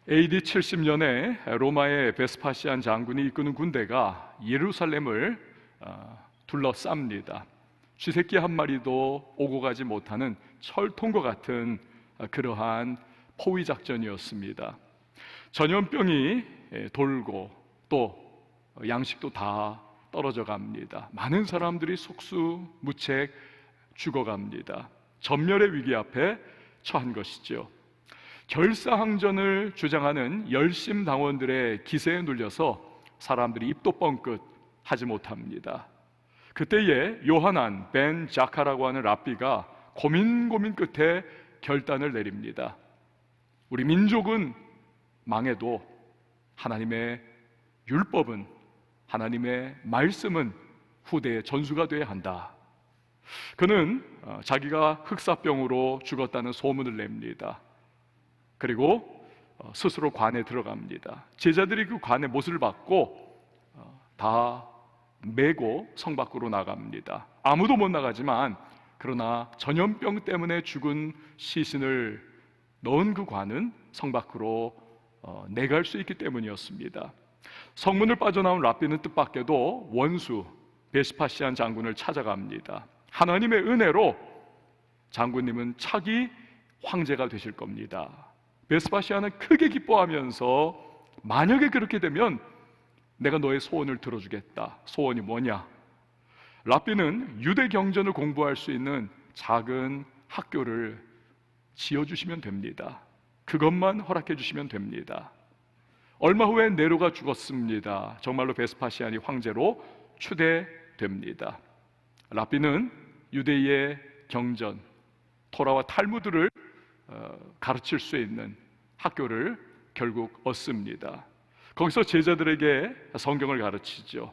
AD 70년에 로마의 베스파시안 장군이 이끄는 군대가 예루살렘을 둘러쌉니다. 쥐새끼 한 마리도 오고 가지 못하는 철통과 같은 그러한 포위 작전이었습니다. 전염병이 돌고 또 양식도 다 떨어져 갑니다. 많은 사람들이 속수무책 죽어갑니다. 전멸의 위기 앞에 처한 것이죠. 결사항전을 주장하는 열심 당원들의 기세에 눌려서 사람들이 입도 뻥끗 하지 못합니다. 그때에 요하난 벤 자카라고 하는 랍비가 고민 끝에 결단을 내립니다. 우리 민족은 망해도 하나님의 율법은, 하나님의 말씀은 후대에 전수가 되어야 한다. 그는 자기가 흑사병으로 죽었다는 소문을 냅니다. 그리고 스스로 관에 들어갑니다. 제자들이 그 관의 못을 받고 다 메고 성 밖으로 나갑니다. 아무도 못 나가지만 그러나 전염병 때문에 죽은 시신을 넣은 그 관은 성 밖으로 내갈 수 있기 때문이었습니다. 성문을 빠져나온 랍비는 뜻밖에도 원수 베스파시안 장군을 찾아갑니다. 하나님의 은혜로 장군님은 차기 황제가 되실 겁니다. 베스파시아는 크게 기뻐하면서 만약에 그렇게 되면 내가 너의 소원을 들어주겠다. 소원이 뭐냐? 랍비는 유대 경전을 공부할 수 있는 작은 학교를 지어주시면 됩니다. 그것만 허락해 주시면 됩니다. 얼마 후에 네로가 죽었습니다. 정말로 베스파시안이 황제로 추대됩니다. 랍비는 유대의 경전, 토라와 탈무드를 가르칠 수 있는 학교를 결국 얻습니다. 거기서 제자들에게 성경을 가르치죠.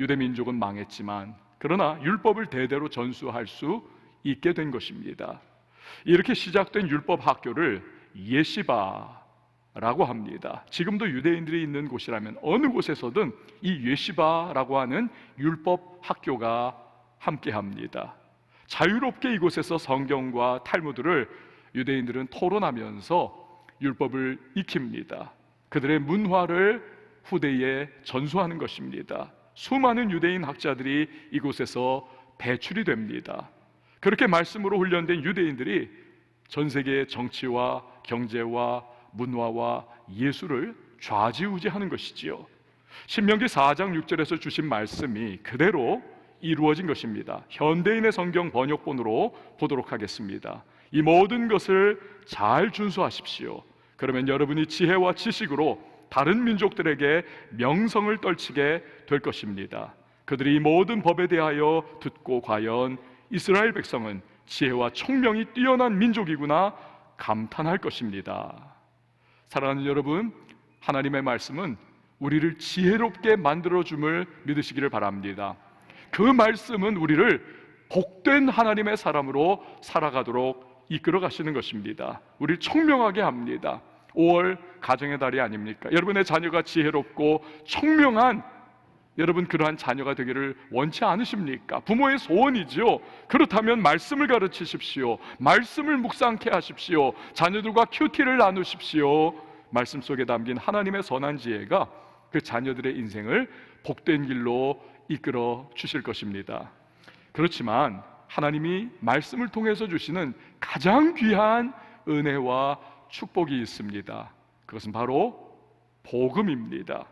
유대 민족은 망했지만 그러나 율법을 대대로 전수할 수 있게 된 것입니다. 이렇게 시작된 율법 학교를 예시바라고 합니다. 지금도 유대인들이 있는 곳이라면 어느 곳에서든 이 예시바라고 하는 율법 학교가 함께합니다. 자유롭게 이곳에서 성경과 탈무드를 유대인들은 토론하면서 율법을 익힙니다. 그들의 문화를 후대에 전수하는 것입니다. 수많은 유대인 학자들이 이곳에서 배출이 됩니다. 그렇게 말씀으로 훈련된 유대인들이 전 세계의 정치와 경제와 문화와 예술을 좌지우지하는 것이지요. 신명기 4장 6절에서 주신 말씀이 그대로 이루어진 것입니다. 현대인의 성경 번역본으로 보도록 하겠습니다. 이 모든 것을 잘 준수하십시오. 그러면 여러분이 지혜와 지식으로 다른 민족들에게 명성을 떨치게 될 것입니다. 그들이 이 모든 법에 대하여 듣고 과연 이스라엘 백성은 지혜와 총명이 뛰어난 민족이구나 감탄할 것입니다. 사랑하는 여러분, 하나님의 말씀은 우리를 지혜롭게 만들어줌을 믿으시기를 바랍니다. 그 말씀은 우리를 복된 하나님의 사람으로 살아가도록 이끌어 가시는 것입니다. 우리를 총명하게 합니다. 5월 가정의 달이 아닙니까? 여러분의 자녀가 지혜롭고 총명한 여러분 그러한 자녀가 되기를 원치 않으십니까? 부모의 소원이지요. 그렇다면 말씀을 가르치십시오. 말씀을 묵상케 하십시오. 자녀들과 큐티를 나누십시오. 말씀 속에 담긴 하나님의 선한 지혜가 그 자녀들의 인생을 복된 길로 이끌어 주실 것입니다. 그렇지만 하나님이 말씀을 통해서 주시는 가장 귀한 은혜와 축복이 있습니다. 그것은 바로 복음입니다.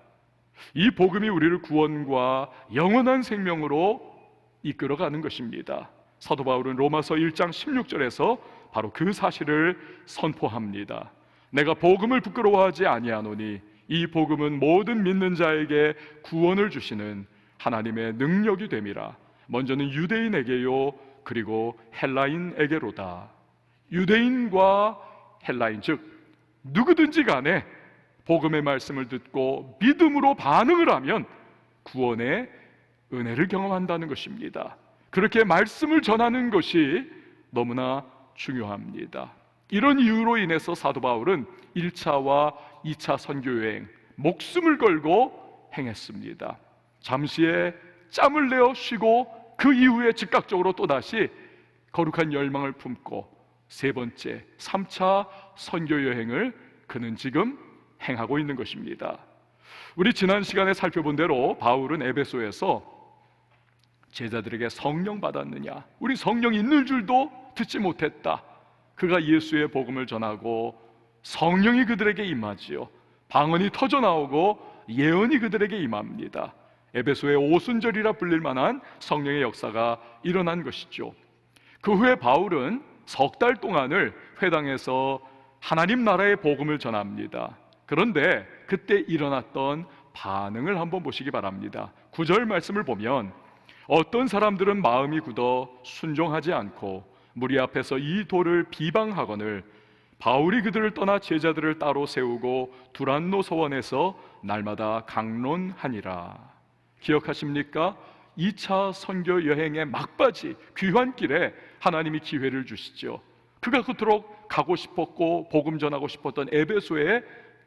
이 복음이 우리를 구원과 영원한 생명으로 이끌어가는 것입니다. 사도 바울은 로마서 1장 16절에서 바로 그 사실을 선포합니다. 내가 복음을 부끄러워하지 아니하노니 이 복음은 모든 믿는 자에게 구원을 주시는 하나님의 능력이 됨이라. 먼저는 유대인에게요 그리고 헬라인에게로다. 유대인과 헬라인, 즉 누구든지 간에 복음의 말씀을 듣고 믿음으로 반응을 하면 구원의 은혜를 경험한다는 것입니다. 그렇게 말씀을 전하는 것이 너무나 중요합니다. 이런 이유로 인해서 사도 바울은 1차와 2차 선교여행 목숨을 걸고 행했습니다. 잠시의 짬을 내어 쉬고 그 이후에 즉각적으로 또다시 거룩한 열망을 품고 세 번째 3차 선교여행을 그는 지금 행하고 있는 것입니다. 우리 지난 시간에 살펴본 대로 바울은 에베소에서 제자들에게 성령 받았느냐, 우리 성령 있는 줄도 듣지 못했다. 그가 예수의 복음을 전하고 성령이 그들에게 임하지요. 방언이 터져 나오고 예언이 그들에게 임합니다. 에베소의 오순절이라 불릴 만한 성령의 역사가 일어난 것이죠. 그 후에 바울은 석 달 동안을 회당에서 하나님 나라의 복음을 전합니다. 그런데 그때 일어났던 반응을 한번 보시기 바랍니다. 9절 말씀을 보면 어떤 사람들은 마음이 굳어 순종하지 않고 무리 앞에서 이 도를 비방하거늘 바울이 그들을 떠나 제자들을 따로 세우고 두란노 서원에서 날마다 강론하니라. 기억하십니까? 2차 선교 여행의 막바지 귀환길에 하나님이 기회를 주시죠. 그가 그토록 가고 싶었고 복음 전하고 싶었던 에베소에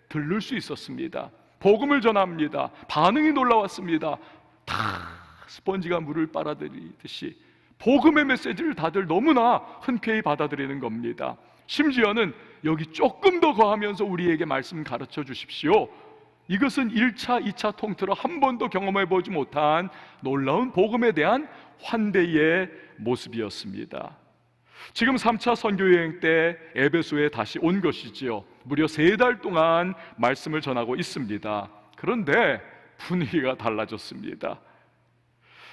들를 수 있었습니다. 복음을 전합니다. 반응이 놀라웠습니다. 다 스펀지가 물을 빨아들이듯이 복음의 메시지를 다들 너무나 흔쾌히 받아들이는 겁니다. 심지어는 여기 조금 더 거하면서 우리에게 말씀 가르쳐 주십시오. 이것은 1차, 2차 통틀어 한 번도 경험해 보지 못한 놀라운 복음에 대한 환대의 모습이었습니다. 지금 3차 선교여행 때 에베소에 다시 온 것이지요. 무려 3달 동안 말씀을 전하고 있습니다. 그런데 분위기가 달라졌습니다.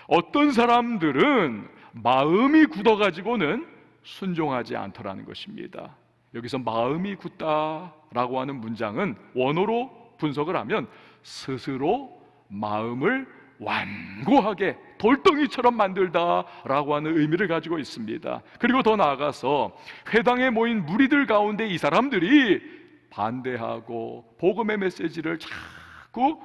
어떤 사람들은 마음이 굳어가지고는 순종하지 않더라는 것입니다. 여기서 마음이 굳다라고 하는 문장은 원어로 분석을 하면 스스로 마음을 완고하게 돌덩이처럼 만들다라고 하는 의미를 가지고 있습니다. 그리고 더 나아가서 회당에 모인 무리들 가운데 이 사람들이 반대하고 복음의 메시지를 자꾸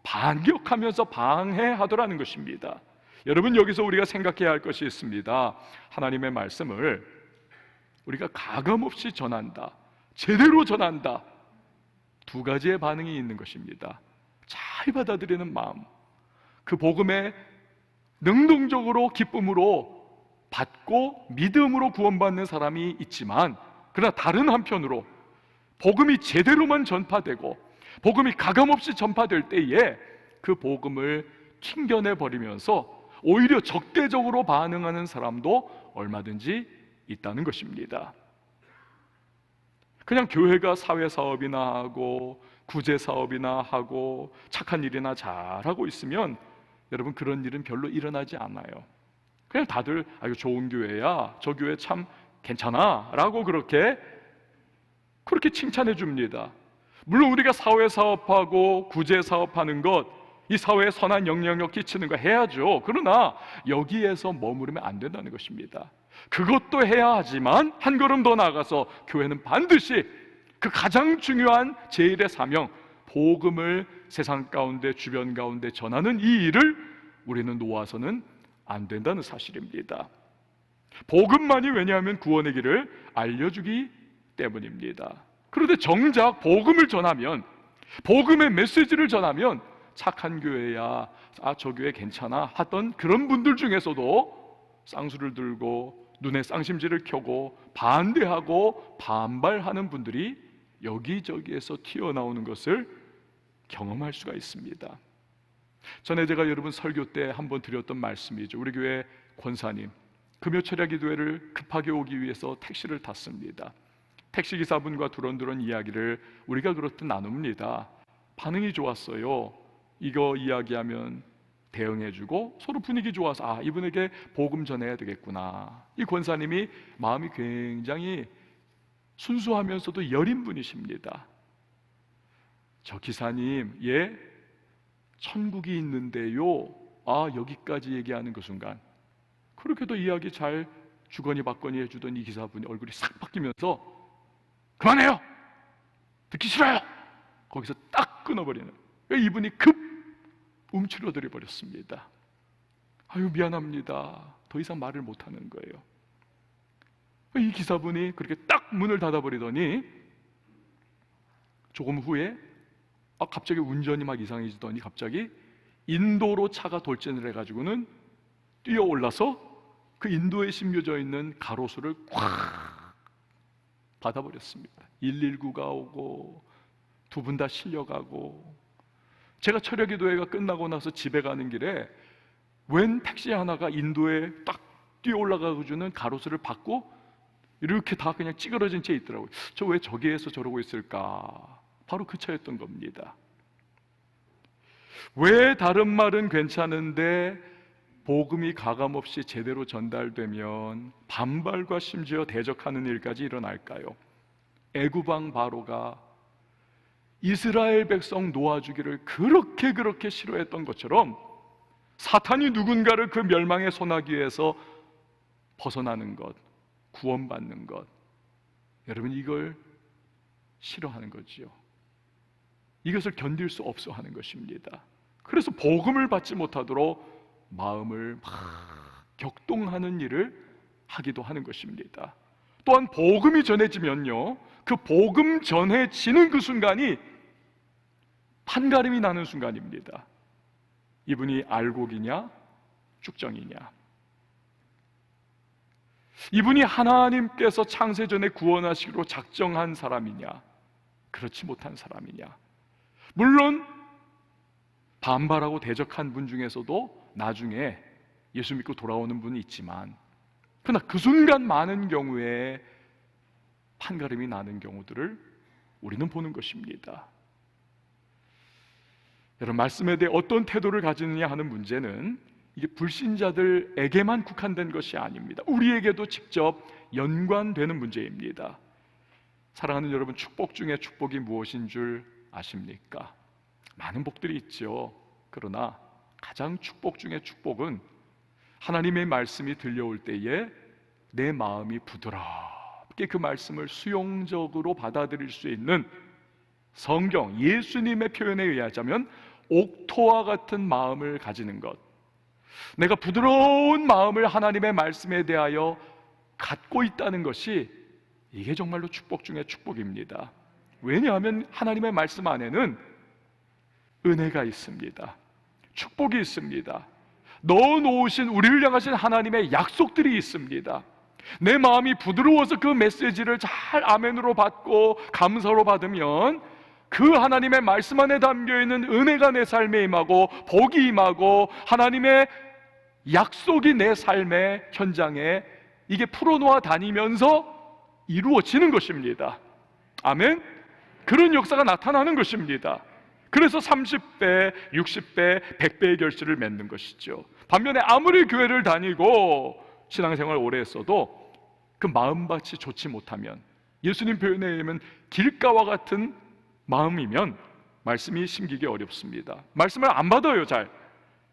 반격하면서 방해하더라는 것입니다. 여러분, 여기서 우리가 생각해야 할 것이 있습니다. 하나님의 말씀을 우리가 가감없이 전한다, 제대로 전한다, 두 가지의 반응이 있는 것입니다. 잘 받아들이는 마음, 그 복음에 능동적으로 기쁨으로 받고 믿음으로 구원받는 사람이 있지만, 그러나 다른 한편으로 복음이 제대로만 전파되고 복음이 가감없이 전파될 때에 그 복음을 튕겨내 버리면서 오히려 적대적으로 반응하는 사람도 얼마든지 있다는 것입니다. 그냥 교회가 사회사업이나 하고 구제사업이나 하고 착한 일이나 잘하고 있으면 여러분, 그런 일은 별로 일어나지 않아요. 그냥 다들 이거 좋은 교회야, 저 교회 참 괜찮아 라고 그렇게 칭찬해 줍니다. 물론 우리가 사회사업하고 구제사업하는 것, 이 사회에 선한 영향력 끼치는 거 해야죠. 그러나 여기에서 머무르면 안 된다는 것입니다. 그것도 해야 하지만 한 걸음 더 나아가서 교회는 반드시 그 가장 중요한 제1의 사명, 복음을 세상 가운데 주변 가운데 전하는 이 일을 우리는 놓아서는 안 된다는 사실입니다. 복음만이 왜냐하면 구원의 길을 알려주기 때문입니다. 그런데 정작 복음을 전하면, 복음의 메시지를 전하면 착한 교회야, 저 교회 괜찮아 하던 그런 분들 중에서도 쌍수를 들고 눈에 쌍심지를 켜고 반대하고 반발하는 분들이 여기저기에서 튀어나오는 것을 경험할 수가 있습니다. 전에 제가 여러분 설교 때 한번 드렸던 말씀이죠. 우리 교회 권사님 금요철야 기도회를 급하게 오기 위해서 택시를 탔습니다. 택시기사분과 두런두런 이야기를 우리가 그렇듯 나눕니다. 반응이 좋았어요. 이거 이야기하면 대응해주고 서로 분위기 좋아서 이분에게 복음 전해야 되겠구나. 이 권사님이 마음이 굉장히 순수하면서도 여린 분이십니다. 저 기사님, 천국이 있는데요. 여기까지 얘기하는 그 순간 그렇게도 이야기 잘 주거니 받거니 해주던 이 기사분이 얼굴이 싹 바뀌면서 그만해요! 듣기 싫어요! 거기서 딱 끊어버리는, 이분이 급 움츠러들어 버렸습니다. 미안합니다. 더 이상 말을 못하는 거예요. 이 기사분이 그렇게 딱 문을 닫아버리더니 조금 후에 갑자기 운전이 막 이상해지더니 갑자기 인도로 차가 돌진을 해가지고는 뛰어올라서 그 인도에 심겨져 있는 가로수를 콱 받아버렸습니다. 119가 오고 두 분 다 실려가고, 제가 철야기도회가 끝나고 나서 집에 가는 길에 웬 택시 하나가 인도에 딱 뛰어 올라가고 주는 가로수를 받고 이렇게 다 그냥 찌그러진 채 있더라고요. 저 왜 저기에서 저러고 있을까? 바로 그 차였던 겁니다. 왜 다른 말은 괜찮은데 복음이 가감없이 제대로 전달되면 반발과 심지어 대적하는 일까지 일어날까요? 애굽 왕 바로가 이스라엘 백성 놓아주기를 그렇게 싫어했던 것처럼 사탄이 누군가를 그 멸망의 소나기에서 벗어나는 것, 구원받는 것, 여러분 이걸 싫어하는 거지요. 이것을 견딜 수 없어 하는 것입니다. 그래서 복음을 받지 못하도록 마음을 막 격동하는 일을 하기도 하는 것입니다. 또한 복음이 전해지면요, 그 복음 전해지는 그 순간이 판가름이 나는 순간입니다. 이분이 알곡이냐 쭉정이냐, 이분이 하나님께서 창세전에 구원하시기로 작정한 사람이냐 그렇지 못한 사람이냐. 물론 반발하고 대적한 분 중에서도 나중에 예수 믿고 돌아오는 분이 있지만, 그러나 그 순간 많은 경우에 판가름이 나는 경우들을 우리는 보는 것입니다. 여러분, 말씀에 대해 어떤 태도를 가지느냐 하는 문제는 이게 불신자들에게만 국한된 것이 아닙니다. 우리에게도 직접 연관되는 문제입니다. 사랑하는 여러분, 축복 중에 축복이 무엇인 줄 아십니까? 많은 복들이 있죠. 그러나 가장 축복 중에 축복은 하나님의 말씀이 들려올 때에 내 마음이 부드럽게 그 말씀을 수용적으로 받아들일 수 있는, 성경 예수님의 표현에 의하자면 옥토와 같은 마음을 가지는 것. 내가 부드러운 마음을 하나님의 말씀에 대하여 갖고 있다는 것이, 이게 정말로 축복 중에 축복입니다. 왜냐하면 하나님의 말씀 안에는 은혜가 있습니다. 축복이 있습니다. 넣어놓으신, 우리를 향하신 하나님의 약속들이 있습니다. 내 마음이 부드러워서 그 메시지를 잘 아멘으로 받고 감사로 받으면 그 하나님의 말씀 안에 담겨있는 은혜가 내 삶에 임하고 복이 임하고 하나님의 약속이 내 삶의 현장에 이게 풀어놓아 다니면서 이루어지는 것입니다. 아멘? 그런 역사가 나타나는 것입니다. 그래서 30배, 60배, 100배의 결실을 맺는 것이죠. 반면에 아무리 교회를 다니고 신앙생활 오래 했어도 그 마음밭이 좋지 못하면, 예수님 표현에 의하면 길가와 같은 마음이면 말씀이 심기기 어렵습니다. 말씀을 안 받아요. 잘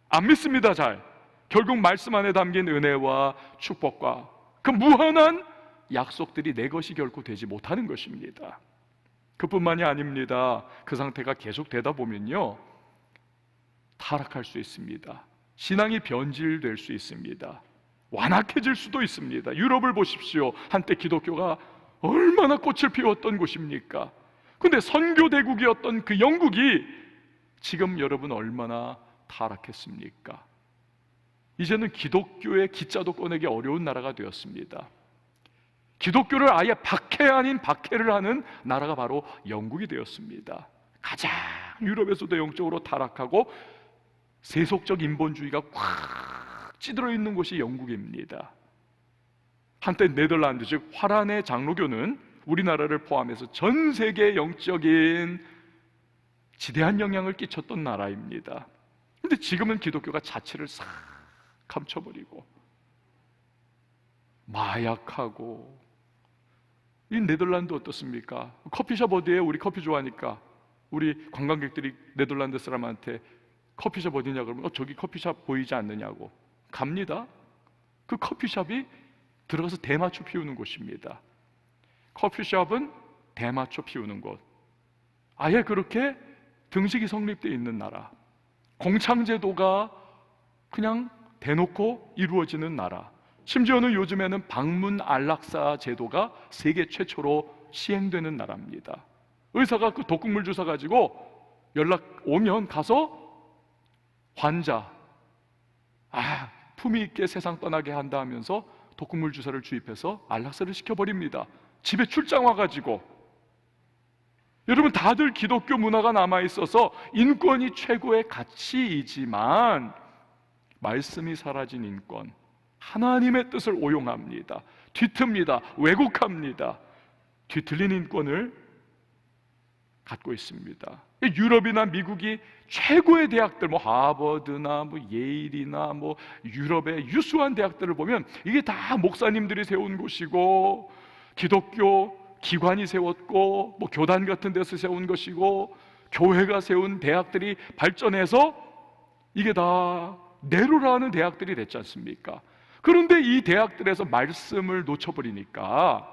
안 믿습니다. 잘. 결국 말씀 안에 담긴 은혜와 축복과 그 무한한 약속들이 내 것이 결코 되지 못하는 것입니다. 그뿐만이 아닙니다. 그 상태가 계속되다 보면요, 타락할 수 있습니다. 신앙이 변질될 수 있습니다. 완악해질 수도 있습니다. 유럽을 보십시오. 한때 기독교가 얼마나 꽃을 피웠던 곳입니까? 근데 선교대국이었던 그 영국이 지금 여러분 얼마나 타락했습니까? 이제는 기독교의 기자도 꺼내기 어려운 나라가 되었습니다. 기독교를 아예 박해 아닌 박해를 하는 나라가 바로 영국이 되었습니다. 가장 유럽에서도 영적으로 타락하고 세속적 인본주의가 꽉 찌들어 있는 곳이 영국입니다. 한때 네덜란드, 즉 화란의 장로교는 우리나라를 포함해서 전 세계에 영적인 지대한 영향을 끼쳤던 나라입니다. 근데 지금은 기독교가 자취를 싹 감춰버리고 마약하고, 이 네덜란드 어떻습니까? 커피숍 어디에? 우리 커피 좋아하니까 우리 관광객들이 네덜란드 사람한테 커피숍 어디냐 그러면 저기 커피숍 보이지 않느냐고 갑니다. 그 커피숍이 들어가서 대마초 피우는 곳입니다. 커피숍은 대마초 피우는 곳. 아예 그렇게 등식이 성립되어 있는 나라. 공창제도가 그냥 대놓고 이루어지는 나라. 심지어는 요즘에는 방문 안락사 제도가 세계 최초로 시행되는 나라입니다. 의사가 그 독극물 주사 가지고 연락 오면 가서 환자 품위 있게 세상 떠나게 한다 하면서 독극물 주사를 주입해서 안락사를 시켜버립니다. 집에 출장 와가지고. 여러분, 다들 기독교 문화가 남아있어서 인권이 최고의 가치이지만 말씀이 사라진 인권, 하나님의 뜻을 오용합니다. 뒤틉니다. 왜곡합니다. 뒤틀린 인권을 갖고 있습니다. 유럽이나 미국이 최고의 대학들, 하버드나 예일이나 유럽의 유수한 대학들을 보면 이게 다 목사님들이 세운 곳이고, 기독교 기관이 세웠고, 교단 같은 데서 세운 것이고, 교회가 세운 대학들이 발전해서 이게 다 네로라는 대학들이 됐지 않습니까? 그런데 이 대학들에서 말씀을 놓쳐버리니까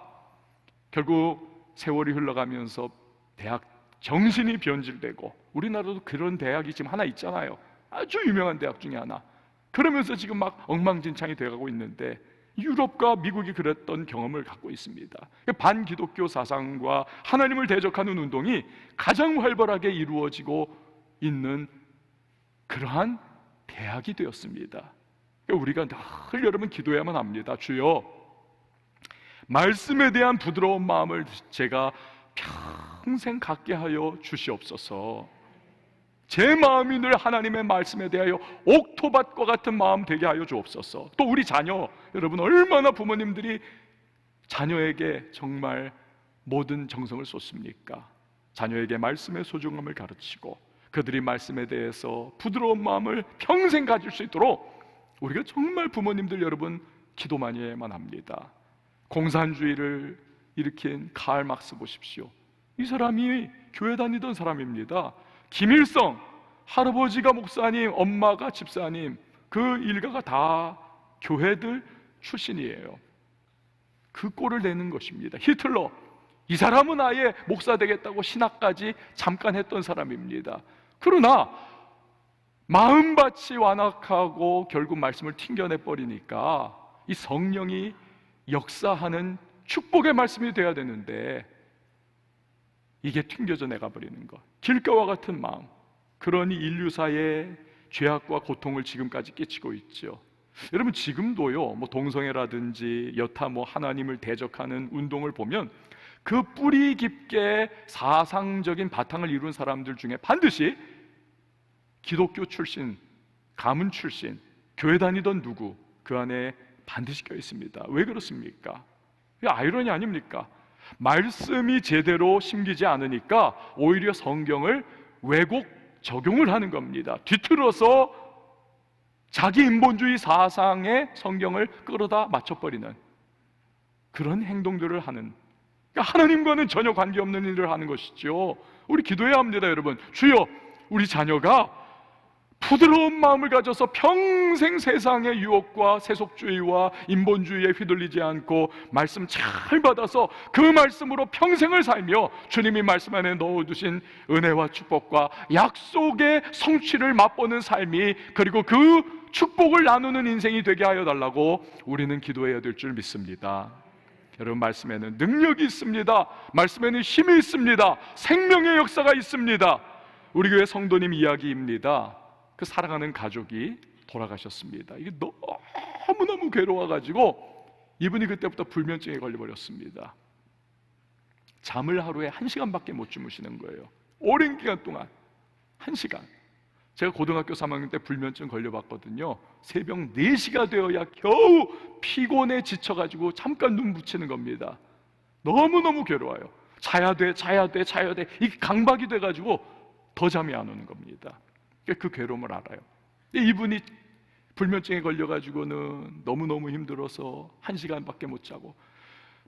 결국 세월이 흘러가면서 대학 정신이 변질되고, 우리나라도 그런 대학이 지금 하나 있잖아요. 아주 유명한 대학 중에 하나. 그러면서 지금 막 엉망진창이 되어가고 있는데, 유럽과 미국이 그랬던 경험을 갖고 있습니다. 반기독교 사상과 하나님을 대적하는 운동이 가장 활발하게 이루어지고 있는 그러한 대학이 되었습니다. 우리가 늘 여러분 기도해야만 합니다. 주여, 말씀에 대한 부드러운 마음을 제가 평생 갖게 하여 주시옵소서. 제 마음이 늘 하나님의 말씀에 대하여 옥토밭과 같은 마음 되게 하여 주옵소서. 또 우리 자녀, 여러분 얼마나 부모님들이 자녀에게 정말 모든 정성을 쏟습니까? 자녀에게 말씀의 소중함을 가르치고 그들이 말씀에 대해서 부드러운 마음을 평생 가질 수 있도록 우리가 정말 부모님들 여러분 기도 많이 해야만 합니다. 공산주의를 일으킨 karl 막스 보십시오. 이 사람이 교회 다니던 사람입니다. 김일성, 할아버지가 목사님, 엄마가 집사님, 그 일가가 다 교회들 출신이에요. 그 꼴을 내는 것입니다. 히틀러, 이 사람은 아예 목사 되겠다고 신학까지 잠깐 했던 사람입니다. 그러나 마음밭이 완악하고 결국 말씀을 튕겨내버리니까 이 성령이 역사하는 축복의 말씀이 돼야 되는데 이게 튕겨져 내가버리는 것, 길가와 같은 마음, 그러니 인류사의 죄악과 고통을 지금까지 끼치고 있죠. 여러분 지금도요, 동성애라든지 여타 하나님을 대적하는 운동을 보면 그 뿌리 깊게 사상적인 바탕을 이룬 사람들 중에 반드시 기독교 출신, 가문 출신, 교회 다니던 누구 그 안에 반드시 껴 있습니다. 왜 그렇습니까? 이게 아이러니 아닙니까? 말씀이 제대로 심기지 않으니까 오히려 성경을 왜곡 적용을 하는 겁니다. 뒤틀어서 자기 인본주의 사상에 성경을 끌어다 맞춰버리는 그런 행동들을 하는, 그러니까 하나님과는 전혀 관계없는 일을 하는 것이죠. 우리 기도해야 합니다. 여러분, 주여, 우리 자녀가 부드러운 마음을 가져서 평생 세상의 유혹과 세속주의와 인본주의에 휘둘리지 않고 말씀 잘 받아서 그 말씀으로 평생을 살며 주님이 말씀 안에 넣어두신 은혜와 축복과 약속의 성취를 맛보는 삶이, 그리고 그 축복을 나누는 인생이 되게 하여 달라고 우리는 기도해야 될 줄 믿습니다. 여러분, 말씀에는 능력이 있습니다. 말씀에는 힘이 있습니다. 생명의 역사가 있습니다. 우리 교회 성도님 이야기입니다. 그 사랑하는 가족이 돌아가셨습니다. 이게 너무너무 괴로워가지고 이분이 그때부터 불면증에 걸려버렸습니다. 잠을 하루에 1시간밖에 못 주무시는 거예요. 오랜 기간 동안 1시간. 제가 고등학교 3학년 때 불면증 걸려봤거든요. 새벽 4시가 되어야 겨우 피곤에 지쳐가지고 잠깐 눈 붙이는 겁니다. 너무너무 괴로워요. 자야 돼. 이게 강박이 돼가지고 더 잠이 안 오는 겁니다. 그 괴로움을 알아요. 이분이 불면증에 걸려가지고는 너무너무 힘들어서 1시간밖에 못 자고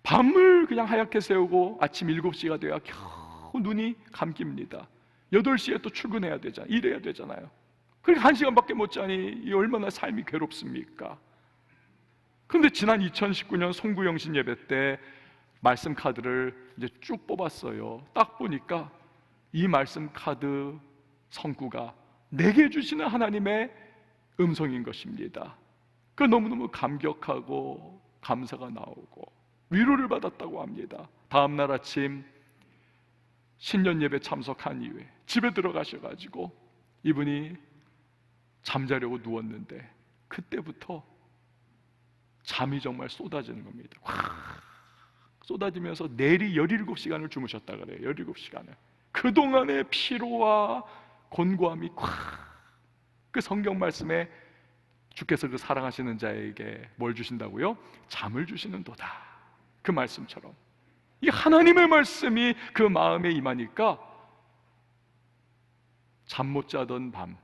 밤을 그냥 하얗게 새우고 아침 7시가 돼야 겨우 눈이 감깁니다. 8시에 또 출근해야 되잖아요. 일해야 되잖아요. 그러니까 1시간밖에 못 자니 이 얼마나 삶이 괴롭습니까? 그런데 지난 2019년 송구영신 예배 때 말씀 카드를 이제 쭉 뽑았어요. 딱 보니까 이 말씀 카드 성구가 내게 주시는 하나님의 음성인 것입니다. 그 너무너무 감격하고 감사가 나오고 위로를 받았다고 합니다. 다음 날 아침 신년 예배 참석한 이후에 집에 들어가셔가지고 이분이 잠자려고 누웠는데 그때부터 잠이 정말 쏟아지는 겁니다. 확 쏟아지면서 내리 17시간을 주무셨다 그래요. 17시간을. 그동안의 피로와 곤고함이 그 성경 말씀에 주께서 그 사랑하시는 자에게 뭘 주신다고요? 잠을 주시는도다. 그 말씀처럼 이 하나님의 말씀이 그 마음에 임하니까 잠 못 자던 밤,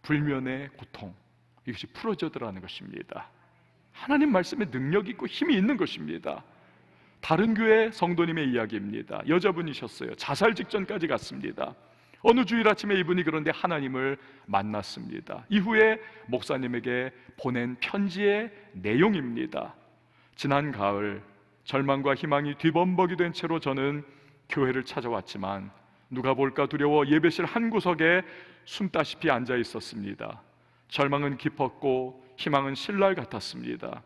불면의 고통, 이것이 풀어져더라는 것입니다. 하나님 말씀에 능력 있고 힘이 있는 것입니다. 다른 교회 성도님의 이야기입니다. 여자분이셨어요. 자살 직전까지 갔습니다. 어느 주일 아침에 이분이 그런데 하나님을 만났습니다. 이후에 목사님에게 보낸 편지의 내용입니다. 지난 가을 절망과 희망이 뒤범벅이 된 채로 저는 교회를 찾아왔지만 누가 볼까 두려워 예배실 한 구석에 숨다시피 앉아 있었습니다. 절망은 깊었고 희망은 신랄 같았습니다.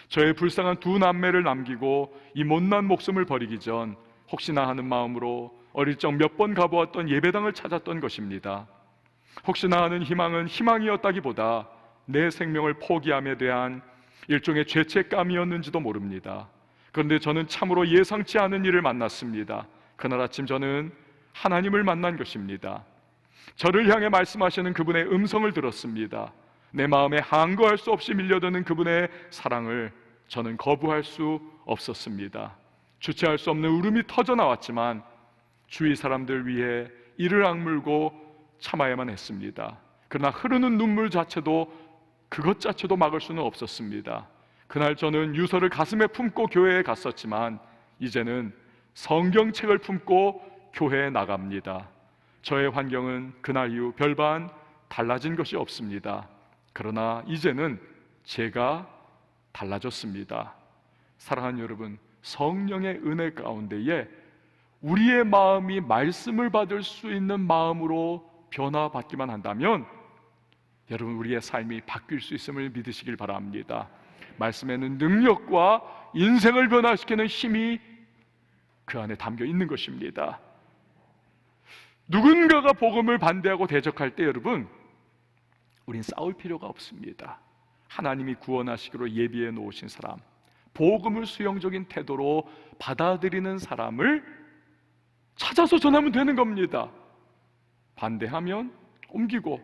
저의 불쌍한 두 남매를 남기고 이 못난 목숨을 버리기 전 혹시나 하는 마음으로 어릴 적 몇 번 가보았던 예배당을 찾았던 것입니다. 혹시나 하는 희망은 희망이었다기보다 내 생명을 포기함에 대한 일종의 죄책감이었는지도 모릅니다. 그런데 저는 참으로 예상치 않은 일을 만났습니다. 그날 아침 저는 하나님을 만난 것입니다. 저를 향해 말씀하시는 그분의 음성을 들었습니다. 내 마음에 항거할 수 없이 밀려드는 그분의 사랑을 저는 거부할 수 없었습니다. 주체할 수 없는 울음이 터져 나왔지만 주위 사람들 위해 이를 악물고 참아야만 했습니다. 그러나 흐르는 눈물 자체도 그것 자체도 막을 수는 없었습니다. 그날 저는 유서를 가슴에 품고 교회에 갔었지만 이제는 성경책을 품고 교회에 나갑니다. 저의 환경은 그날 이후 별반 달라진 것이 없습니다. 그러나 이제는 제가 달라졌습니다. 사랑하는 여러분, 성령의 은혜 가운데에 우리의 마음이 말씀을 받을 수 있는 마음으로 변화받기만 한다면 여러분, 우리의 삶이 바뀔 수 있음을 믿으시길 바랍니다. 말씀에는 능력과 인생을 변화시키는 힘이 그 안에 담겨 있는 것입니다. 누군가가 복음을 반대하고 대적할 때 여러분, 우린 싸울 필요가 없습니다. 하나님이 구원하시기로 예비해 놓으신 사람, 복음을 수용적인 태도로 받아들이는 사람을 찾아서 전하면 되는 겁니다. 반대하면 옮기고,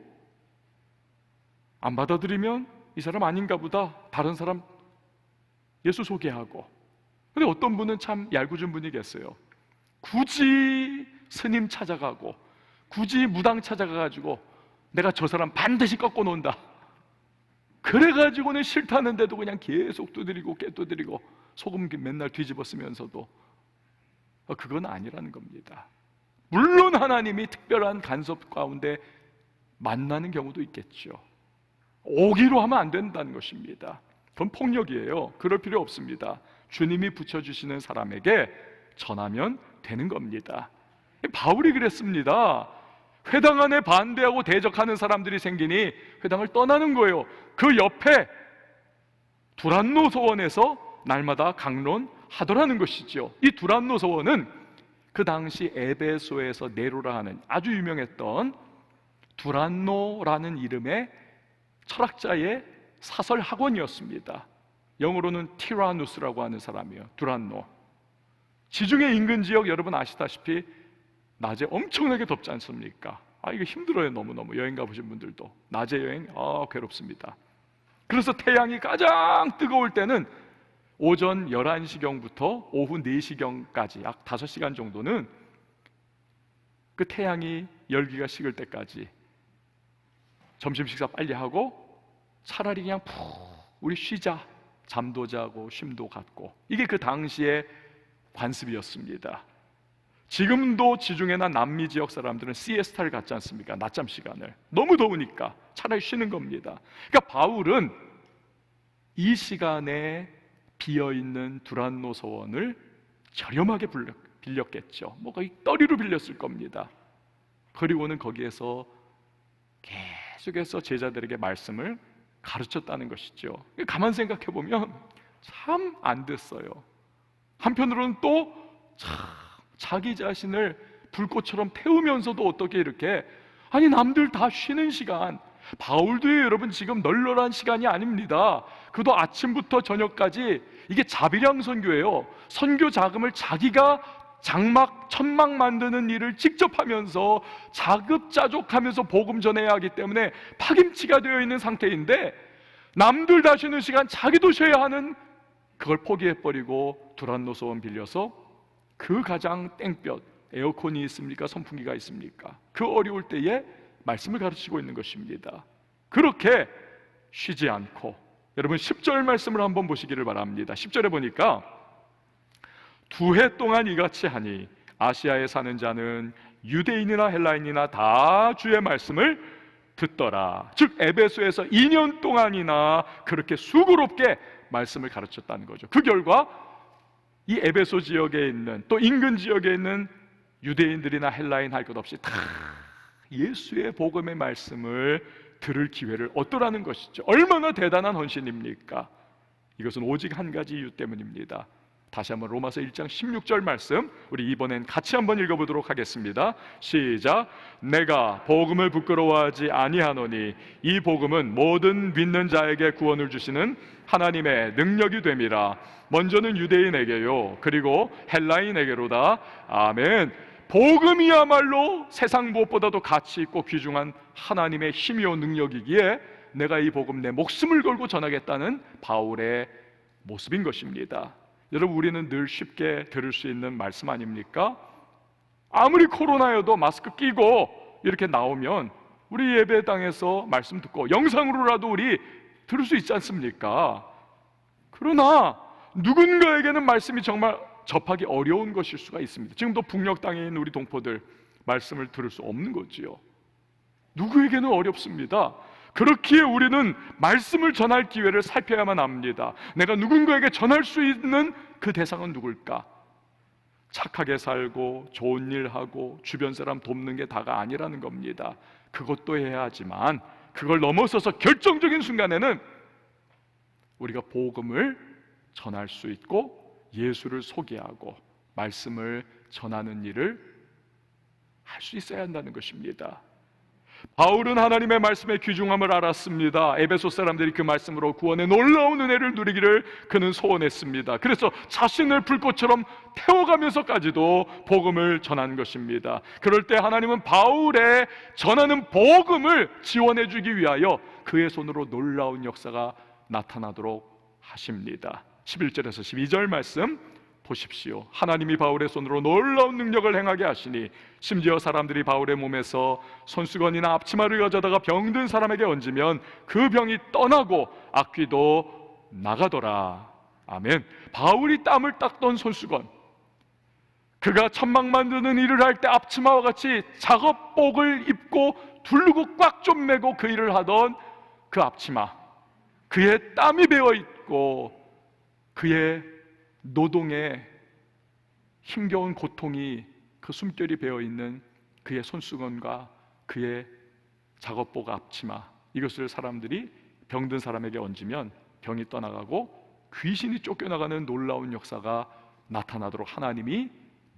안 받아들이면 이 사람 아닌가 보다, 다른 사람 예수 소개하고. 근데 어떤 분은 참 얄궂은 분이 계세요. 굳이 스님 찾아가고 굳이 무당 찾아가가지고 내가 저 사람 반드시 꺾어 놓는다, 그래가지고는 싫다는데도 그냥 계속 두드리고 깨두드리고 소금 맨날 뒤집어 쓰면서도 그건 아니라는 겁니다. 물론 하나님이 특별한 간섭 가운데 만나는 경우도 있겠죠. 오기로 하면 안 된다는 것입니다. 그건 폭력이에요. 그럴 필요 없습니다. 주님이 붙여주시는 사람에게 전하면 되는 겁니다. 바울이 그랬습니다. 회당 안에 반대하고 대적하는 사람들이 생기니 회당을 떠나는 거예요. 그 옆에 두란노 서원에서 날마다 강론하더라는 것이죠. 이 두란노 서원은 그 당시 에베소에서 네로라 하는 아주 유명했던 두란노라는 이름의 철학자의 사설 학원이었습니다. 영어로는 티라누스라고 하는 사람이에요. 두란노. 지중해 인근 지역 여러분 아시다시피 낮에 엄청나게 덥지 않습니까? 이거 힘들어요. 너무너무. 여행 가보신 분들도 낮에 여행 괴롭습니다. 그래서 태양이 가장 뜨거울 때는 오전 11시경부터 오후 4시경까지 약 5시간 정도는 그 태양이 열기가 식을 때까지 점심 식사 빨리 하고 차라리 그냥 푹 우리 쉬자, 잠도 자고 쉼도 갖고, 이게 그 당시의 관습이었습니다. 지금도 지중해나 남미 지역 사람들은 시에스타를 갖지 않습니까? 낮잠 시간을. 너무 더우니까 차라리 쉬는 겁니다. 그러니까 바울은 이 시간에 비어있는 두란노 서원을 저렴하게 빌렸겠죠. 거의 떠리로 빌렸을 겁니다. 그리고는 거기에서 계속해서 제자들에게 말씀을 가르쳤다는 것이죠. 가만 생각해 보면 참 안 됐어요. 한편으로는 또 자기 자신을 불꽃처럼 태우면서도 어떻게 이렇게, 남들 다 쉬는 시간, 바울도요 여러분 지금 널널한 시간이 아닙니다. 그도 아침부터 저녁까지 이게 자비량 선교예요. 선교 자금을 자기가 장막, 천막 만드는 일을 직접 하면서 자급자족하면서 복음 전해야 하기 때문에 파김치가 되어 있는 상태인데, 남들 다 쉬는 시간 자기도 쉬어야 하는 그걸 포기해버리고 두란노 소원 빌려서 그 가장 땡볕, 에어컨이 있습니까? 선풍기가 있습니까? 그 어려울 때에 말씀을 가르치고 있는 것입니다. 그렇게 쉬지 않고, 여러분 10절 말씀을 한번 보시기를 바랍니다. 10절에 보니까 2해 동안 이같이 하니 아시아에 사는 자는 유대인이나 헬라인이나 다 주의 말씀을 듣더라. 즉 에베소에서 2년 동안이나 그렇게 수고롭게 말씀을 가르쳤다는 거죠. 그 결과 이 에베소 지역에 있는, 또 인근 지역에 있는 유대인들이나 헬라인 할 것 없이 다 예수의 복음의 말씀을 들을 기회를 얻더라는 것이죠. 얼마나 대단한 헌신입니까? 이것은 오직 한 가지 이유 때문입니다. 다시 한번 로마서 1장 16절 말씀 우리 이번엔 같이 한번 읽어보도록 하겠습니다. 시작. 내가 복음을 부끄러워하지 아니하노니 이 복음은 모든 믿는 자에게 구원을 주시는 하나님의 능력이 됨이라. 먼저는 유대인에게요 그리고 헬라인에게로다. 아멘. 복음이야말로 세상 무엇보다도 가치 있고 귀중한 하나님의 힘이요 능력이기에 내가 이 복음 내 목숨을 걸고 전하겠다는 바울의 모습인 것입니다. 여러분, 우리는 늘 쉽게 들을 수 있는 말씀 아닙니까? 아무리 코로나여도 마스크 끼고 이렇게 나오면 우리 예배당에서 말씀 듣고 영상으로라도 우리 들을 수 있지 않습니까? 그러나 누군가에게는 말씀이 정말 접하기 어려운 것일 수가 있습니다. 지금도 북녘 땅에 있는 우리 동포들 말씀을 들을 수 없는 거지요. 누구에게는 어렵습니다. 그렇기에 우리는 말씀을 전할 기회를 살펴야만 합니다. 내가 누군가에게 전할 수 있는 그 대상은 누굴까? 착하게 살고 좋은 일 하고 주변 사람 돕는 게 다가 아니라는 겁니다. 그것도 해야 하지만 그걸 넘어서서 결정적인 순간에는 우리가 복음을 전할 수 있고 예수를 소개하고 말씀을 전하는 일을 할 수 있어야 한다는 것입니다. 바울은 하나님의 말씀의 귀중함을 알았습니다. 에베소 사람들이 그 말씀으로 구원의 놀라운 은혜를 누리기를 그는 소원했습니다. 그래서 자신을 불꽃처럼 태워가면서까지도 복음을 전한 것입니다. 그럴 때 하나님은 바울의 전하는 복음을 지원해 주기 위하여 그의 손으로 놀라운 역사가 나타나도록 하십니다. 11절에서 12절 말씀 보십시오. 하나님이 바울의 손으로 놀라운 능력을 행하게 하시니 심지어 사람들이 바울의 몸에서 손수건이나 앞치마를 가져다가 병든 사람에게 얹으면 그 병이 떠나고 악귀도 나가더라. 아멘. 바울이 땀을 닦던 손수건, 그가 천막 만드는 일을 할 때 앞치마와 같이 작업복을 입고 두르고 꽉 좀 매고 그 일을 하던 그 앞치마, 그의 땀이 배어 있고 그의 노동에 힘겨운 고통이 그 숨결이 배어있는 그의 손수건과 그의 작업복 앞치마, 이것을 사람들이 병든 사람에게 얹으면 병이 떠나가고 귀신이 쫓겨나가는 놀라운 역사가 나타나도록 하나님이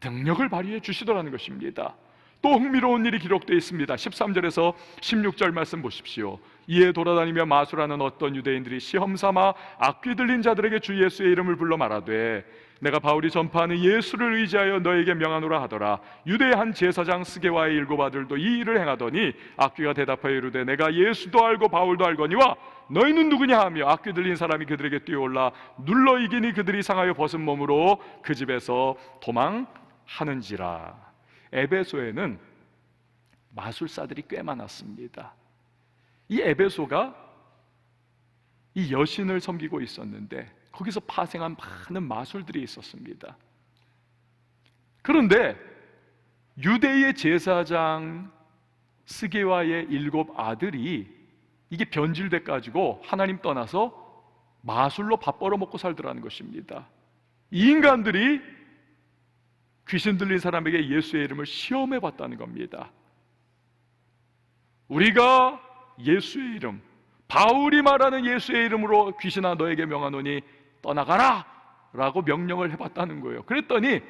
능력을 발휘해 주시더라는 것입니다. 또 흥미로운 일이 기록되어 있습니다. 13절에서 16절 말씀 보십시오. 이에 돌아다니며 마술하는 어떤 유대인들이 시험삼아 악귀 들린 자들에게 주 예수의 이름을 불러 말하되 내가 바울이 전파하는 예수를 의지하여 너에게 명하노라 하더라. 유대의 한 제사장 스게와의 7 아들도 이 일을 행하더니 악귀가 대답하여 이르되 내가 예수도 알고 바울도 알거니와 너희는 누구냐 하며 악귀 들린 사람이 그들에게 뛰어올라 눌러 이기니 그들이 상하여 벗은 몸으로 그 집에서 도망하는지라. 에베소에는 마술사들이 꽤 많았습니다. 이 에베소가 이 여신을 섬기고 있었는데 거기서 파생한 많은 마술들이 있었습니다. 그런데 유대의 제사장 스게와의 7 아들이 이게 변질돼 가지고 하나님 떠나서 마술로 밥 벌어먹고 살더라는 것입니다. 이 인간들이 귀신 들린 사람에게 예수의 이름을 시험해 봤다는 겁니다. 우리가 예수의 이름, 바울이 말하는 예수의 이름으로 귀신아 너에게 명하노니 떠나가라 라고 명령을 해봤다는 거예요. 그랬더니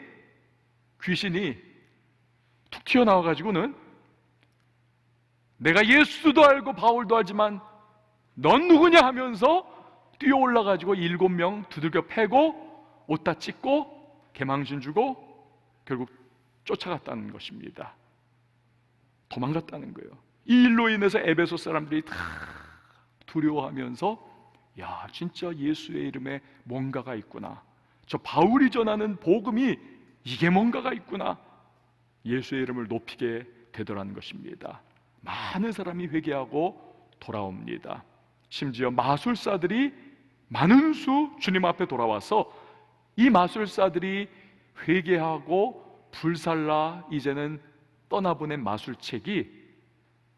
귀신이 툭 튀어나와 가지고는 내가 예수도 알고 바울도 알지만 넌 누구냐 하면서 뛰어올라 가지고 7명 두들겨 패고 옷 다 찢고 개망신 주고 결국 쫓아갔다는 것입니다. 도망갔다는 거예요. 이 일로 인해서 에베소 사람들이 다 두려워하면서 야, 진짜 예수의 이름에 뭔가가 있구나, 저 바울이 전하는 복음이 이게 뭔가가 있구나, 예수의 이름을 높이게 되더라는 것입니다. 많은 사람이 회개하고 돌아옵니다. 심지어 마술사들이 많은 수 주님 앞에 돌아와서 이 마술사들이 회개하고 불살라 이제는 떠나보낸 마술책이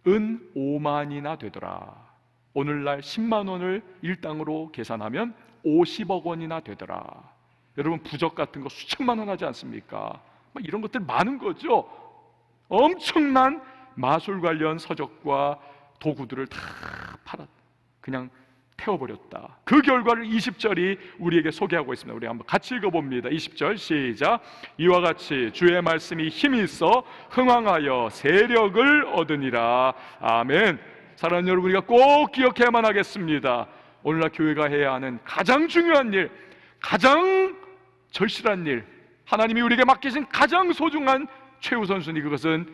은 5만이나 되더라. 오늘날 10만 원을 일당으로 계산하면 50억 원이나 되더라. 여러분, 부적 같은 거 수천만 원 하지 않습니까? 이런 것들 많은 거죠. 엄청난 마술 관련 서적과 도구들을 다 그냥 태워버렸다. 그 결과를 20절이 우리에게 소개하고 있습니다. 우리 한번 같이 읽어봅니다. 20절 시작. 이와 같이 주의 말씀이 힘이 있어 흥왕하여 세력을 얻으니라. 아멘. 사랑하는 여러분, 우리가 꼭 기억해야만 하겠습니다. 오늘날 교회가 해야 하는 가장 중요한 일, 가장 절실한 일, 하나님이 우리에게 맡기신 가장 소중한 최우선순위, 그것은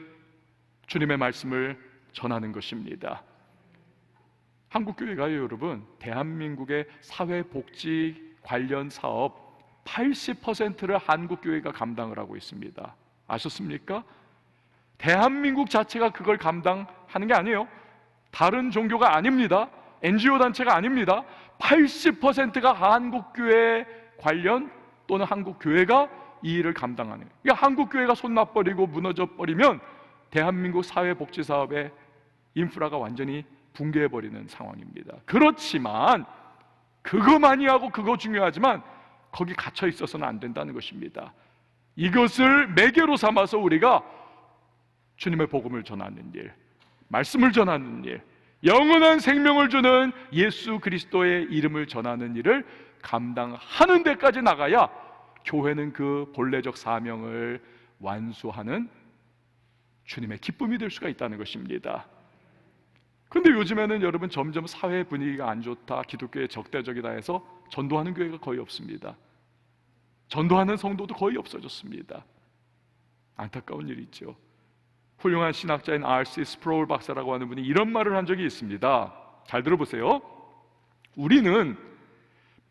주님의 말씀을 전하는 것입니다. 한국교회가요, 여러분, 대한민국의 사회복지 관련 사업 80%를 한국교회가 감당을 하고 있습니다. 아셨습니까? 대한민국 자체가 그걸 감당하는 게 아니에요. 다른 종교가 아닙니다. NGO 단체가 아닙니다. 80%가 한국교회 관련 또는 한국교회가 이 일을 감당하는 거예요. 그러니까 한국교회가 손놔버리고 무너져버리면 대한민국 사회복지사업의 인프라가 완전히 붕괴해버리는 상황입니다. 그렇지만 그거만이 하고 그거 중요하지만 거기 갇혀 있어서는 안 된다는 것입니다. 이것을 매개로 삼아서 우리가 주님의 복음을 전하는 일, 말씀을 전하는 일, 영원한 생명을 주는 예수 그리스도의 이름을 전하는 일을 감당하는 데까지 나가야 교회는 그 본래적 사명을 완수하는 주님의 기쁨이 될 수가 있다는 것입니다. 근데 요즘에는 여러분, 점점 사회 분위기가 안 좋다, 기독교에 적대적이다 해서 전도하는 교회가 거의 없습니다. 전도하는 성도도 거의 없어졌습니다. 안타까운 일이죠. 훌륭한 신학자인 R.C. 스프로울 박사라고 하는 분이 이런 말을 한 적이 있습니다. 잘 들어보세요. 우리는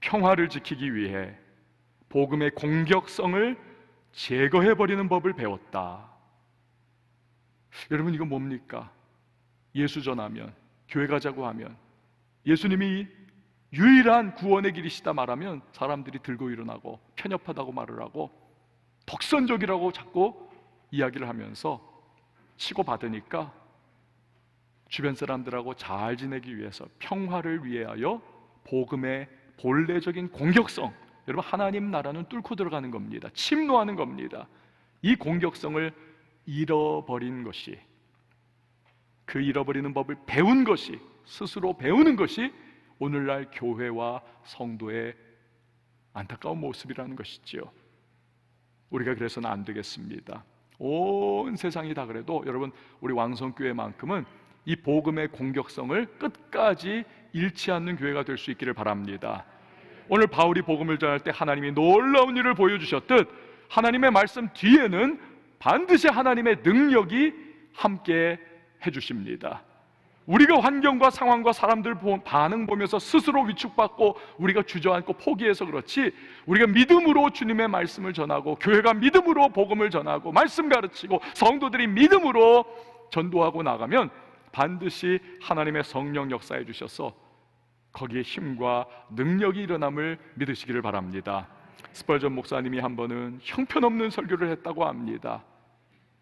평화를 지키기 위해 복음의 공격성을 제거해버리는 법을 배웠다. 여러분, 이거 뭡니까? 예수 전하면, 교회 가자고 하면, 예수님이 유일한 구원의 길이시다 말하면 사람들이 들고 일어나고 편협하다고 말을 하고 독선적이라고 자꾸 이야기를 하면서 치고받으니까 주변 사람들하고 잘 지내기 위해서, 평화를 위하여 복음의 본래적인 공격성, 여러분, 하나님 나라는 뚫고 들어가는 겁니다. 침노하는 겁니다. 이 공격성을 잃어버린 것이, 그 잃어버리는 법을 배운 것이, 스스로 배우는 것이 오늘날 교회와 성도의 안타까운 모습이라는 것이지요. 우리가 그래서는 안 되겠습니다. 온 세상이 다 그래도 여러분, 우리 왕성교회만큼은 이 복음의 공격성을 끝까지 잃지 않는 교회가 될 수 있기를 바랍니다. 오늘 바울이 복음을 전할 때 하나님이 놀라운 일을 보여주셨듯 하나님의 말씀 뒤에는 반드시 하나님의 능력이 함께 해주십니다. 우리가 환경과 상황과 사람들 반응 보면서 스스로 위축받고 우리가 주저앉고 포기해서 그렇지, 우리가 믿음으로 주님의 말씀을 전하고 교회가 믿음으로 복음을 전하고 말씀 가르치고 성도들이 믿음으로 전도하고 나가면 반드시 하나님의 성령 역사해 주셔서 거기에 힘과 능력이 일어남을 믿으시기를 바랍니다. 스펄전 목사님이 한 번은 형편없는 설교를 했다고 합니다.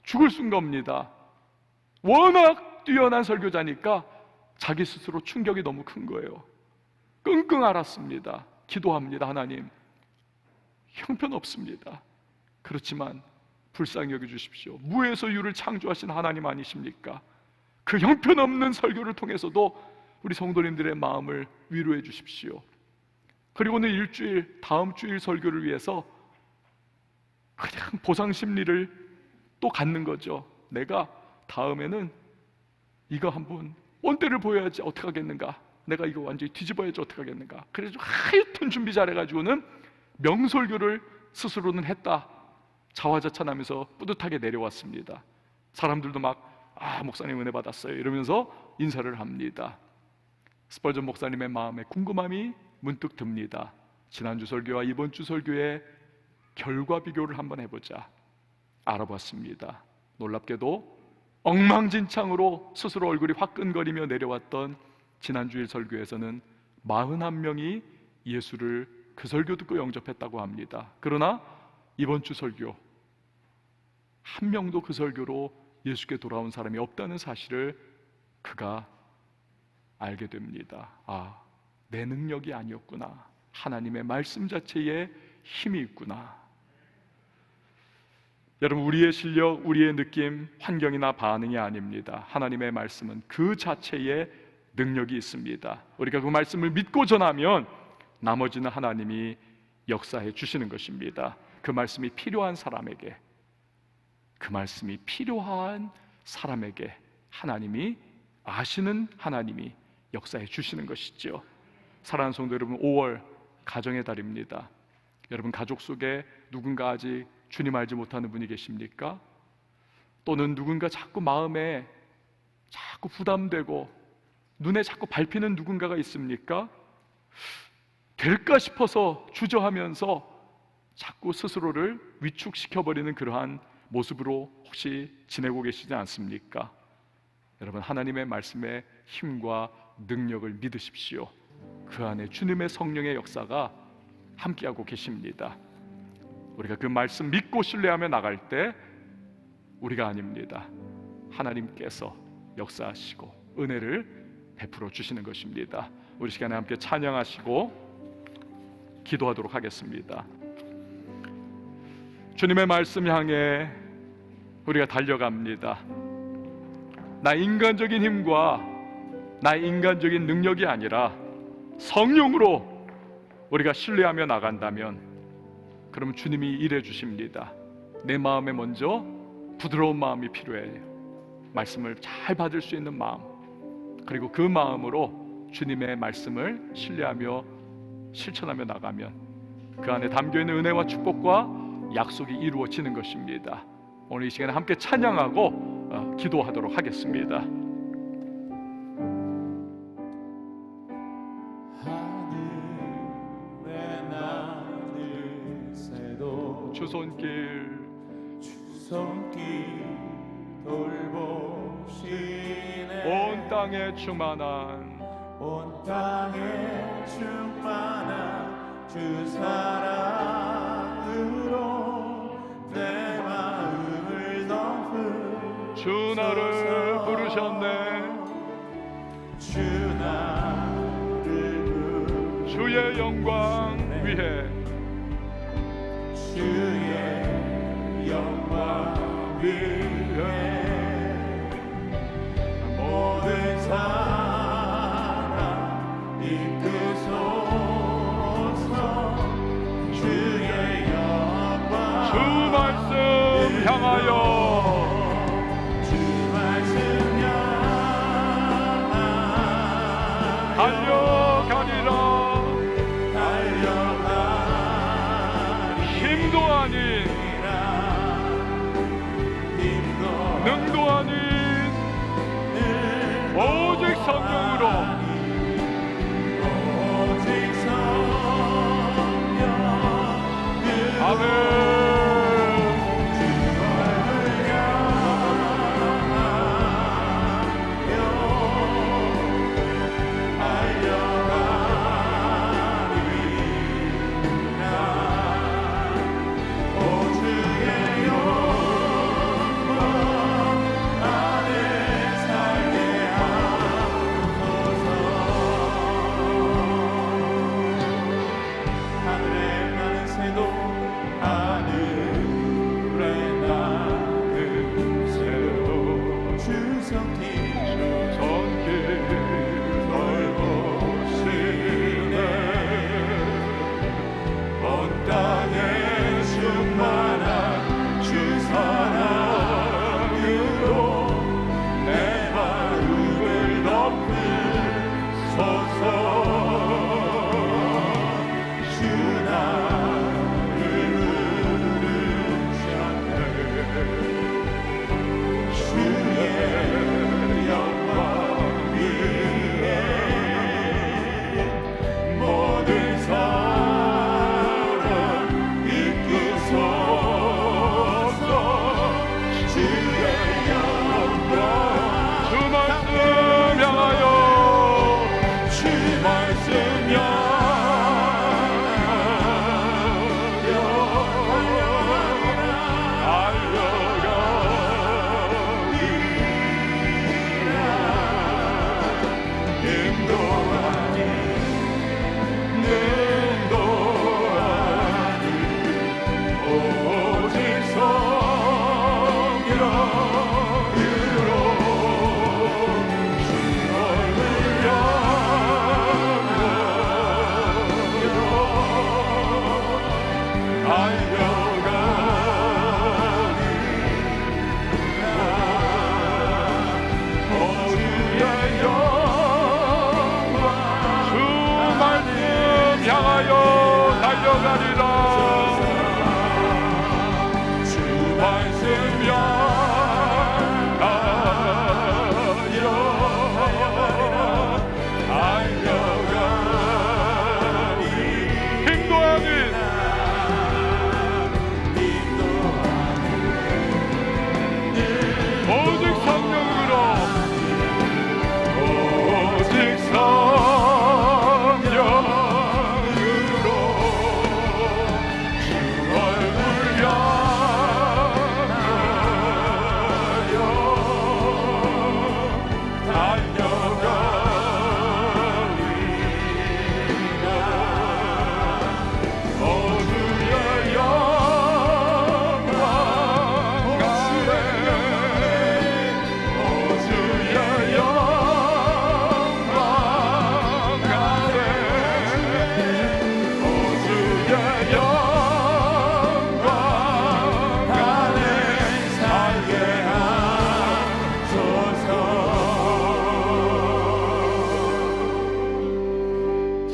죽을 쓴 겁니다. 워낙 뛰어난 설교자니까 자기 스스로 충격이 너무 큰 거예요. 끙끙 앓았습니다. 기도합니다. 하나님, 형편없습니다. 그렇지만 불쌍히 여겨주십시오. 무에서 유를 창조하신 하나님 아니십니까? 그 형편없는 설교를 통해서도 우리 성도님들의 마음을 위로해 주십시오. 그리고는 일주일, 다음 주일 설교를 위해서 그냥 보상 심리를 또 갖는 거죠. 내가 다음에는 이거 한번 원대를 보여야지 어떡하겠는가, 내가 이거 완전히 뒤집어야지 어떡하겠는가. 그래서 하여튼 준비 잘해가지고는 명설교를 스스로는 했다. 자화자찬하면서 뿌듯하게 내려왔습니다. 사람들도 막 목사님 은혜 받았어요 이러면서 인사를 합니다. 스펄전 목사님의 마음에 궁금함이 문득 듭니다. 지난주 설교와 이번 주 설교의 결과 비교를 한번 해보자. 알아봤습니다. 놀랍게도 엉망진창으로 스스로 얼굴이 화끈거리며 내려왔던 지난주일 설교에서는 41명이 예수를 그 설교 듣고 영접했다고 합니다. 그러나 이번 주 설교 한 명도 그 설교로 예수께 돌아온 사람이 없다는 사실을 그가 알게 됩니다. 내 능력이 아니었구나. 하나님의 말씀 자체에 힘이 있구나. 여러분, 우리의 실력, 우리의 느낌, 환경이나 반응이 아닙니다. 하나님의 말씀은 그 자체에 능력이 있습니다. 우리가 그 말씀을 믿고 전하면 나머지는 하나님이 역사해 주시는 것입니다. 그 말씀이 필요한 사람에게, 그 말씀이 필요한 사람에게 하나님이, 아시는 하나님이 역사해 주시는 것이죠. 사랑하는 성도 여러분, 5월 가정의 달입니다. 여러분 가족 속에 누군가 아직 주님 알지 못하는 분이 계십니까? 또는 누군가 자꾸 마음에 자꾸 부담되고 눈에 자꾸 밟히는 누군가가 있습니까? 될까 싶어서 주저하면서 자꾸 스스로를 위축시켜버리는 그러한 모습으로 혹시 지내고 계시지 않습니까? 여러분, 하나님의 말씀의 힘과 능력을 믿으십시오. 그 안에 주님의 성령의 역사가 함께하고 계십니다. 우리가 그 말씀 믿고 신뢰하며 나갈 때 우리가 아닙니다. 하나님께서 역사하시고 은혜를 베풀어 주시는 것입니다. 우리 시간에 함께 찬양하시고 기도하도록 하겠습니다. 주님의 말씀 향해 우리가 달려갑니다. 나 인간적인 힘과 나 인간적인 능력이 아니라 성령으로 우리가 신뢰하며 나간다면 그럼 주님이 일해 주십니다. 내 마음에 먼저 부드러운 마음이 필요해요. 말씀을 잘 받을 수 있는 마음, 그리고 그 마음으로 주님의 말씀을 신뢰하며 실천하며 나가면 그 안에 담겨있는 은혜와 축복과 약속이 이루어지는 것입니다. 오늘 이 시간에 함께 찬양하고 기도하도록 하겠습니다. 주 손길 돌보시네. 온 땅에 충만한 주 사랑으로 내 마음을 덮으. 주 나를 부르셨네. 주 나를 부르셨네. 주의 영광 위해, 주의 영광 위해 모든 사람 이끄소서. 주의 영광, 주 말씀 향하여, 주 말씀 향하여 달려가리라. 힘도 아닌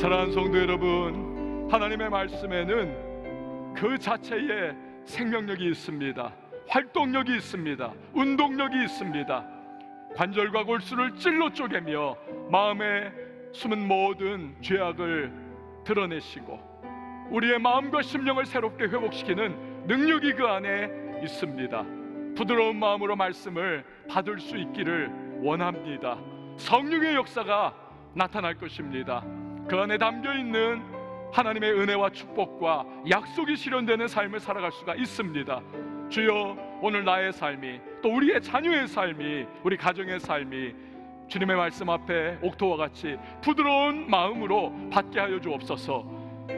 사랑하는 성도 여러분, 하나님의 말씀에는 그 자체에 생명력이 있습니다. 활동력이 있습니다. 운동력이 있습니다. 관절과 골수를 찔러 쪼개며 마음에 숨은 모든 죄악을 드러내시고 우리의 마음과 심령을 새롭게 회복시키는 능력이 그 안에 있습니다. 부드러운 마음으로 말씀을 받을 수 있기를 원합니다. 성령의 역사가 나타날 것입니다. 그 안에 담겨있는 하나님의 은혜와 축복과 약속이 실현되는 삶을 살아갈 수가 있습니다. 주여, 오늘 나의 삶이, 또 우리의 자녀의 삶이, 우리 가정의 삶이 주님의 말씀 앞에 옥토와 같이 부드러운 마음으로 받게 하여 주옵소서.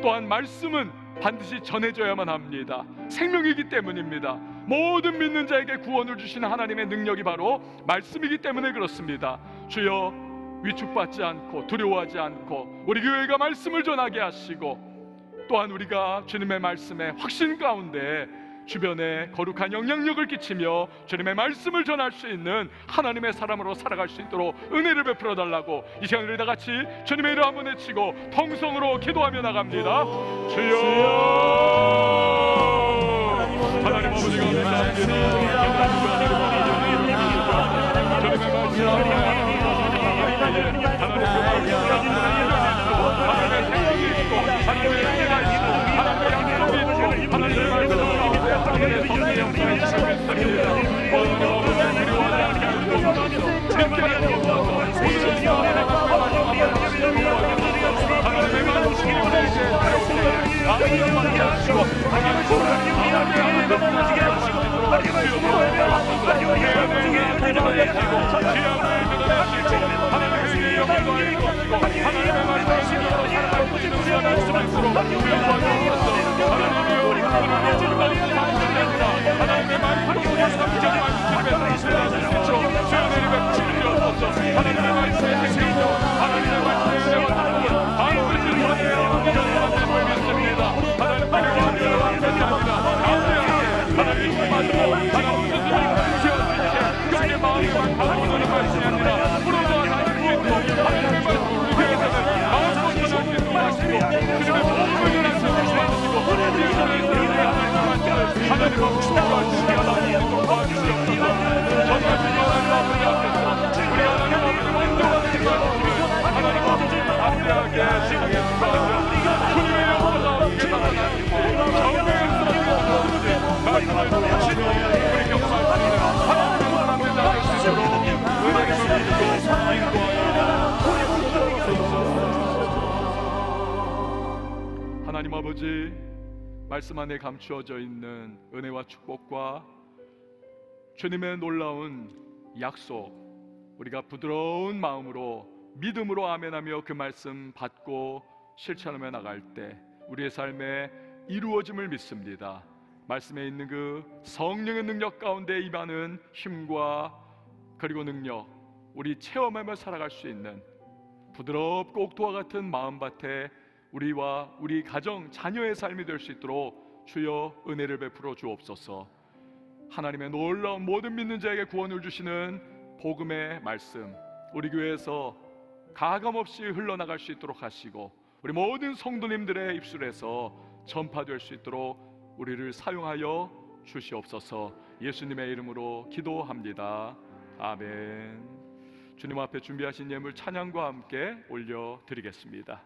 또한 말씀은 반드시 전해져야만 합니다. 생명이기 때문입니다. 모든 믿는 자에게 구원을 주시는 하나님의 능력이 바로 말씀이기 때문에 그렇습니다. 주여, 위축받지 않고 두려워하지 않고 우리 교회가 말씀을 전하게 하시고, 또한 우리가 주님의 말씀에 확신 가운데 주변에 거룩한 영향력을 끼치며 주님의 말씀을 전할 수 있는 하나님의 사람으로 살아갈 수 있도록 은혜를 베풀어 달라고 이 시간 우리 다 같이 주님의 이름 한번 외치고 통성으로 기도하며 나갑니다. 주여, 하나님 아버지 감사합니다. 주님의 말씀 하나님의 생명이 있고 하나님의 은혜가 있고 하나님의 약속이 있고 하나님의 말씀을 하나님의 성령의 역사에 지금 있습니다. 오늘 어머니 그리워하지 않게 하여 주옵소서. 믿게 하여 주옵소서. 오늘은 이 은혜가 하나님의 말씀이 우리에게 새롭게 아무도 받게 하시고 하나님의 하나님의 하나님을 받게 하시고 하나님의 영광을 이루어지고 하나님의 말씀을 살아갈 수 있는 우리가 날 수가 있도록 하나님의 우리 가운데 하나님의 말씀을 하나님의 말씀에 생기죠. 하나님의 말씀에 세워주고 아무것을 원해요. 믿습니다. 하나님의 원합니다. 하나님의 말씀으로 하나님 것을 지어주시게 그렇게 마음과 가슴으로 말씀이 아니라 부르짖어 하나님의 말씀을 우리 교회에서는 마음과 전할 수 있도록 하시고 주님의 복음을 전할 수 있도록 하시고 우리 교회에서 하나님의 말씀을 주시게 하나님을 도와주시옵소서. 전할 수 있는 하나님 앞에서 우리 하나님 앞에서 인도하시기 바랍니다. 하나님 앞에서 담대하게 신앙의 수고하며 주님의 영광을 함께 나타나시고 정의의 말씀을 통하시고 우리 경험할 수 있는 하나님의 사람들 나갈 수 있도록 은혜를 베푸시고 인도하여 주옵소서. 하나님 아버지, 말씀 안에 감추어져 있는 은혜와 축복과 주님의 놀라운 약속, 우리가 부드러운 마음으로 믿음으로 아멘하며 그 말씀 받고 실천하며 나갈 때 우리의 삶에 이루어짐을 믿습니다. 말씀에 있는 그 성령의 능력 가운데 임하는 힘과 그리고 능력, 우리 체험하며 살아갈 수 있는 부드럽고 옥토와 같은 마음밭에 우리와 우리 가정, 자녀의 삶이 될 수 있도록 주여 은혜를 베풀어 주옵소서. 하나님의 놀라운 모든 믿는 자에게 구원을 주시는 복음의 말씀, 우리 교회에서 가감없이 흘러나갈 수 있도록 하시고 우리 모든 성도님들의 입술에서 전파될 수 있도록 우리를 사용하여 주시옵소서. 예수님의 이름으로 기도합니다. 아멘. 주님 앞에 준비하신 예물 찬양과 함께 올려드리겠습니다.